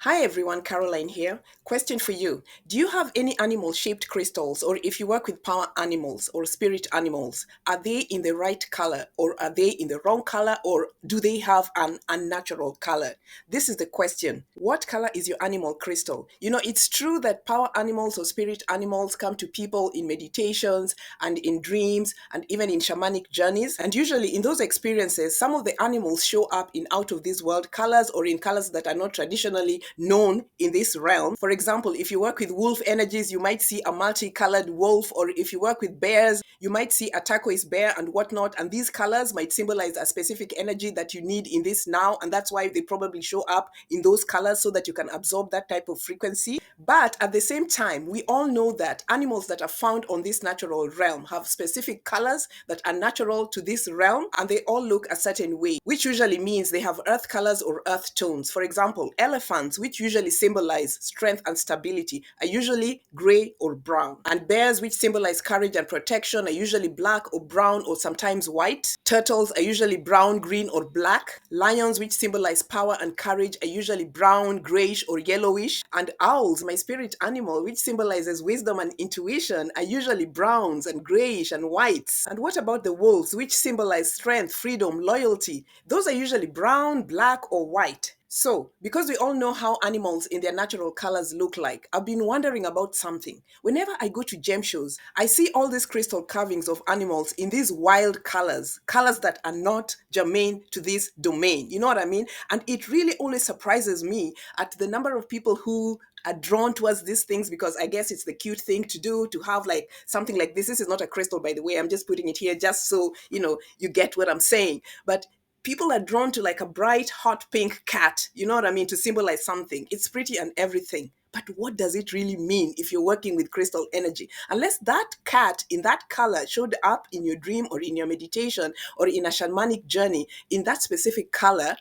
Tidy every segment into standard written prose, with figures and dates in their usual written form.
Hi everyone, Caroline here. Question for you. Do you have any animal shaped crystals, or if you work with power animals or spirit animals, are they in the right color or are they in the wrong color, or do they have an unnatural color? This is the question. What color is your animal crystal? It's true that power animals or spirit animals come to people in meditations and in dreams and even in shamanic journeys. And usually in those experiences, some of the animals show up in out of this world colors or in colors that are not traditionally known in this realm. For example, if you work with wolf energies, you might see a multicolored wolf, or if you work with bears, you might see a turquoise bear and whatnot. And these colors might symbolize a specific energy that you need in this now. And that's why they probably show up in those colors so that you can absorb that type of frequency. But at the same time, we all know that animals that are found on this natural realm have specific colors that are natural to this realm, and they all look a certain way, which usually means they have earth colors or earth tones. For example, elephants, which usually symbolize strength and stability, are usually gray or brown. And bears, which symbolize courage and protection, are usually black or brown or sometimes white. Turtles are usually brown, green, or black. Lions, which symbolize power and courage, are usually brown, grayish, or yellowish. And owls, my spirit animal, which symbolizes wisdom and intuition, are usually browns and grayish and whites. And what about the wolves, which symbolize strength, freedom, loyalty? Those are usually brown, black, or white. So, because we all know how animals in their natural colors look like, I've been wondering about something. Whenever I go to gem shows, I see all these crystal carvings of animals in these wild colors, colors that are not germane to this domain. You know what I mean? And it really always surprises me at the number of people who are drawn towards these things, because I guess it's the cute thing to do, to have like something like this. This is not a crystal, by the way. I'm just putting it here just so you get what I'm saying. But people are drawn to like a bright hot pink cat, you know what I mean, to symbolize something. It's pretty and everything, but what does it really mean if you're working with crystal energy? Unless that cat in that color showed up in your dream or in your meditation or in a shamanic journey in that specific color,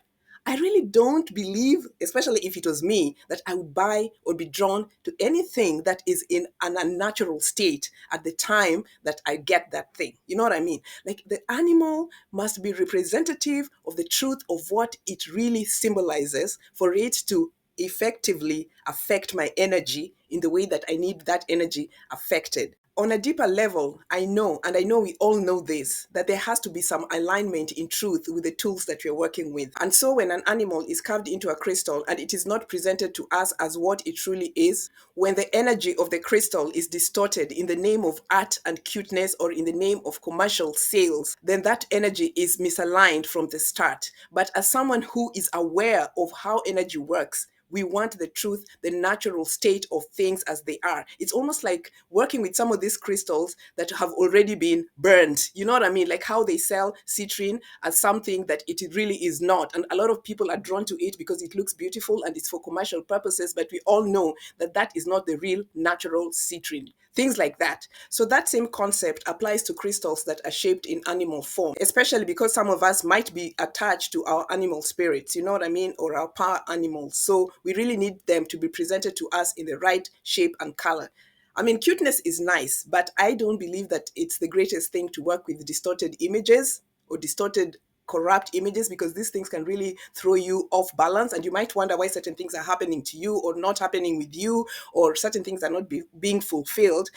I really don't believe, especially if it was me, that I would buy or be drawn to anything that is in an unnatural state at the time that I get that thing. You know what I mean? Like, the animal must be representative of the truth of what it really symbolizes for it to effectively affect my energy in the way that I need that energy affected. On a deeper level, I know, and I know we all know this, that there has to be some alignment in truth with the tools that we're working with. And so when an animal is carved into a crystal and it is not presented to us as what it truly is, when the energy of the crystal is distorted in the name of art and cuteness or in the name of commercial sales, then that energy is misaligned from the start. But as someone who is aware of how energy works, we want the truth, the natural state of things as they are. It's almost like working with some of these crystals that have already been burned. You know what I mean? Like how they sell citrine as something that it really is not. And a lot of people are drawn to it because it looks beautiful and it's for commercial purposes. But we all know that that is not the real natural citrine. Things like that. So that same concept applies to crystals that are shaped in animal form, especially because some of us might be attached to our animal spirits, you know what I mean, or our power animals. So we really need them to be presented to us in the right shape and color. I mean, cuteness is nice, but I don't believe that it's the greatest thing to work with distorted images or distorted corrupt images, because these things can really throw you off balance, and you might wonder why certain things are happening to you or not happening with you, or certain things are not being fulfilled.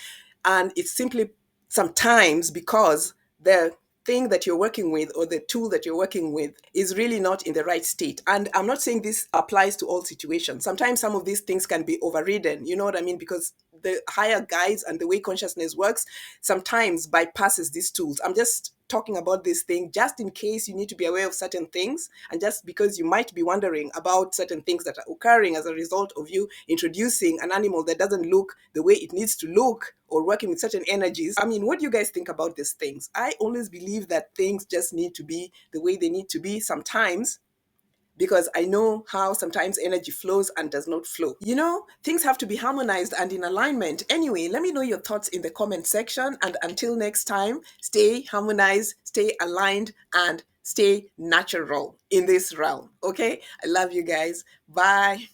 And it's simply sometimes because the thing that you're working with or the tool that you're working with is really not in the right state. And I'm not saying this applies to all situations. Sometimes some of these things can be overridden, you know what I mean, because the higher guides and the way consciousness works sometimes bypasses these tools. I'm just talking about this thing just in case you need to be aware of certain things, and just because you might be wondering about certain things that are occurring as a result of you introducing an animal that doesn't look the way it needs to look, or working with certain energies. I mean, what do you guys think about these things? I always believe that things just need to be the way they need to be sometimes, because I know how sometimes energy flows and does not flow. Things have to be harmonized and in alignment. Anyway, let me know your thoughts in the comment section. And until next time, stay harmonized, stay aligned, and stay natural in this realm. Okay? I love you guys. Bye.